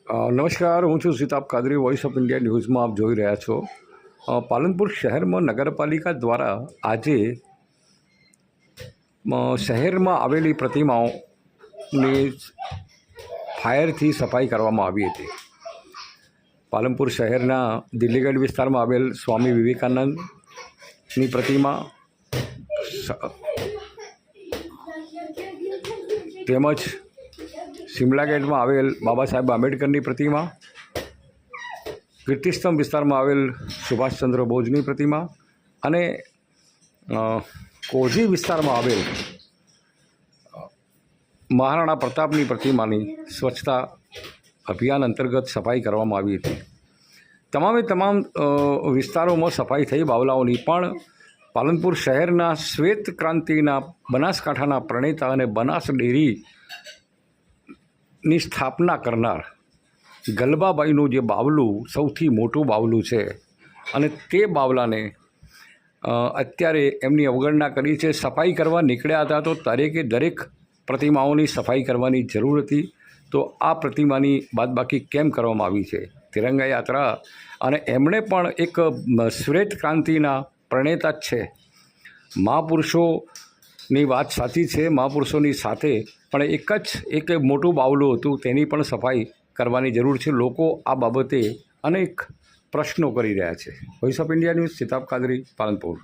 નમસ્કાર, હું છું Sitab Kadri, voice of India ન્યૂઝમાં આપ જોઈ રહ્યા છો। પાલનપુર શહેરમાં નગરપાલિકા દ્વારા આજે શહેરમાં આવેલી પ્રતિમાઓની ફાયરથી સફાઈ કરવામાં આવી હતી। પાલનપુર શહેરના દિલ્હીગઢ વિસ્તારમાં આવેલ સ્વામી વિવેકાનંદની પ્રતિમા તેમજ સિમલા ગેટમાં આવેલ બાબા સાહેબ આંબેડકરની પ્રતિમા, કીર્તિસ્તંભ વિસ્તારમાં આવેલ સુભાષચંદ્ર બોઝની પ્રતિમા અને કોઝી વિસ્તારમાં આવેલ મહારાણા પ્રતાપની પ્રતિમાની સ્વચ્છતા અભિયાન અંતર્ગત સફાઈ કરવામાં આવી હતી। તમામે તમામ વિસ્તારોમાં સફાઈ થઈ બાવલાઓની, પણ પાલનપુર શહેરના શ્વેત ક્રાંતિના બનાસકાંઠાના પ્રણેતા અને બનાસ ડેરીની સ્થાપના કરનાર ગલબાબાઈનું જે બાવલું સૌથી મોટું બાવલું છે અને તે બાવલાને અત્યારે એમની અવગણના કરી છે। સફાઈ કરવા નીકળ્યા હતા તો દરેક પ્રતિમાઓની સફાઈ કરવાની જરૂર હતી, તો આ પ્રતિમાની બાદબાકી કેમ કરવામાં આવી છે? તિરંગા યાત્રા, અને એમણે પણ એક શ્વેત ક્રાંતિના પ્રણેતા જ છે। મહાપુરુષોની વાત સાચી છે, મહાપુરુષોની સાથે પણ એક મોટું બાવલું હતું, તેની પણ સફાઈ કરવાની જરૂર છે। લોકો આ બાબતે અનેક પ્રશ્નો કરી રહ્યા છે। Voice of India news, Sitab Qadri, Palanpur.